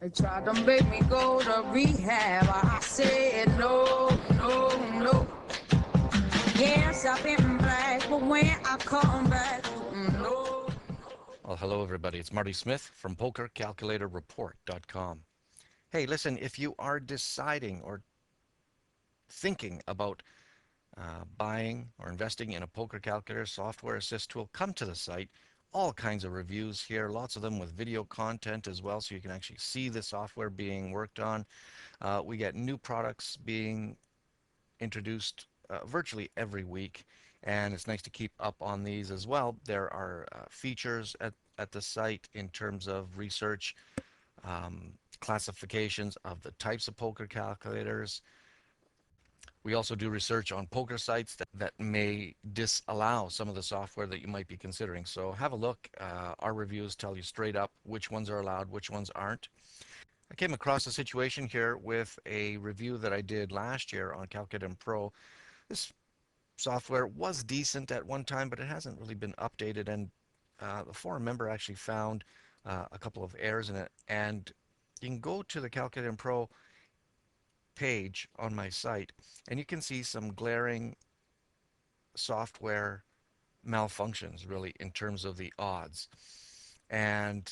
They tried to make me go to rehab. I said no, no, no. Yes, I've been black, but when I come back, no. Well, hello, everybody. It's Marty Smith from PokerCalculatorReport.com. Hey, listen, if you are deciding or thinking about buying or investing in a poker calculator software assist tool, come to the site. All kinds of reviews here, lots of them with video content as well, so you can actually see the software being worked on. We get new products being introduced virtually every week, and it's nice to keep up on these as well. There are features at the site in terms of research, classifications of the types of poker calculators. We also do research on poker sites that may disallow some of the software that you might be considering. So have a look. Our reviews tell you straight up which ones are allowed, which ones aren't. I came across a situation here with a review that I did last year on Calculatem Pro. This software was decent at one time, but it hasn't really been updated. And the forum member actually found a couple of errors in it. And you can go to the Calculatem Pro page on my site, and you can see some glaring software malfunctions, really, in terms of the odds. And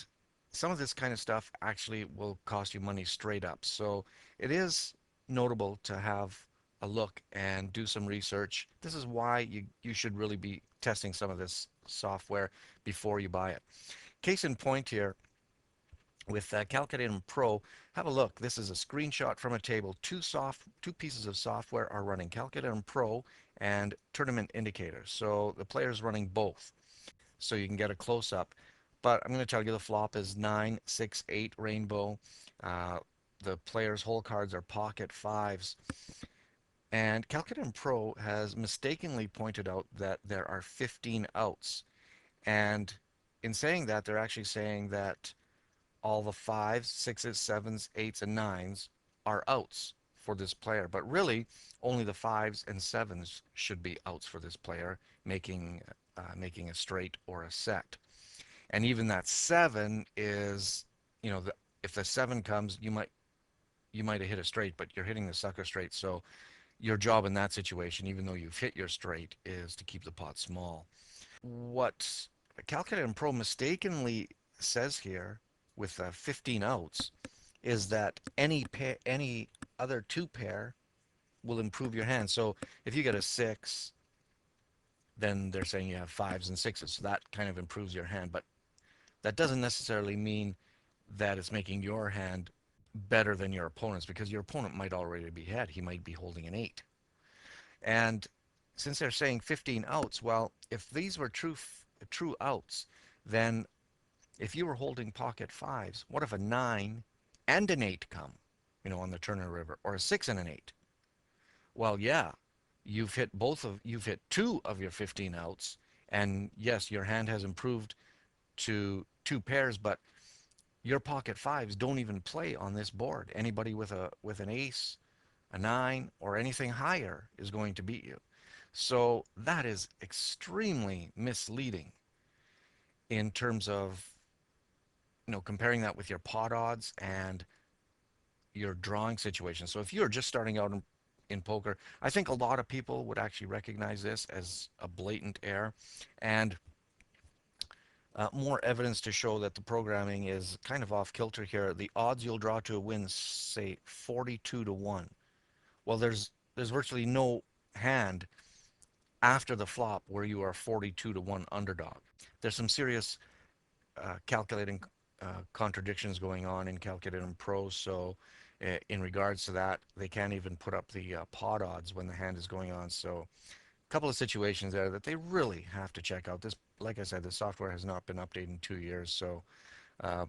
some of this kind of stuff actually will cost you money straight up. So it is notable to have a look and do some research. This is why you should really be testing some of this software before you buy it. Case in point here, with Calculatem Pro, have a look. This is a screenshot from a table. Two pieces of software are running, Calculatem Pro and Tournament Indicator. So the player is running both, so you can get a close-up. But I'm going to tell you the flop is 9, 6, 8 rainbow. Uh, the player's hole cards are pocket fives. And Calculatem Pro has mistakenly pointed out that there are 15 outs. And in saying that, they're actually saying that all the fives, sixes, sevens, eights, and nines are outs for this player. But really, only the fives and sevens should be outs for this player, making a straight or a set. And even that seven is, if the seven comes, you might have hit a straight, but you're hitting the sucker straight. So your job in that situation, even though you've hit your straight, is to keep the pot small. What Calculator Pro mistakenly says here with 15 outs is that any other two pair will improve your hand. So if you get a six, then they're saying you have fives and sixes. So that kind of improves your hand. But that doesn't necessarily mean that it's making your hand better than your opponent's, because your opponent might already be ahead. He might be holding an eight. And since they're saying 15 outs, well, if these were true outs, then if you were holding pocket fives, what if a nine and an eight come, on the Turner River, or a six and an eight? Well, yeah, you've hit two of your 15 outs, and yes, your hand has improved to two pairs, but your pocket fives don't even play on this board. Anybody with an ace, a nine, or anything higher is going to beat you. So that is extremely misleading in terms of comparing that with your pot odds and your drawing situation. So if you're just starting out in poker, I think a lot of people would actually recognize this as a blatant error, and more evidence to show that the programming is kind of off kilter here. The odds you'll draw to a win say 42 to 1. Well, there's virtually no hand after the flop where you are 42 to 1 underdog. There's some serious calculating contradictions going on in Calculating Pro. So in regards to that, they can't even put up the pot odds when the hand is going on. So a couple of situations there that they really have to check out. This, like I said, the software has not been updated in 2 years. So uh,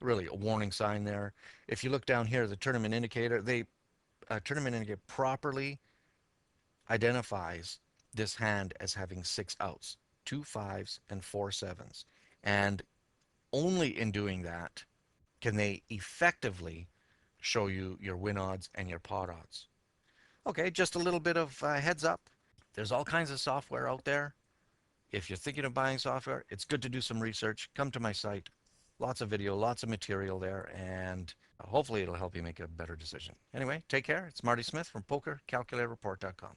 really a warning sign there. If you look down here, the tournament indicator, tournament indicator properly identifies this hand as having six outs, two fives and four sevens. And only in doing that can they effectively show you your win odds and your pot odds. Okay, just a little bit of heads up. There's all kinds of software out there. If you're thinking of buying software, it's good to do some research. Come to my site, Lots of video, lots of material there, and hopefully it'll help you make a better decision. Anyway, take care. It's Marty Smith from PokerCalculatorReport.com.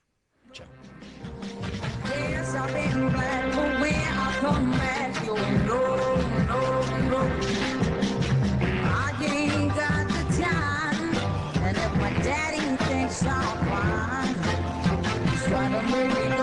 Ciao. Yes, I've been black, but when I come back, you'll know, no, no. I ain't got the time, and if my daddy thinks I'm fine, he's trying to make me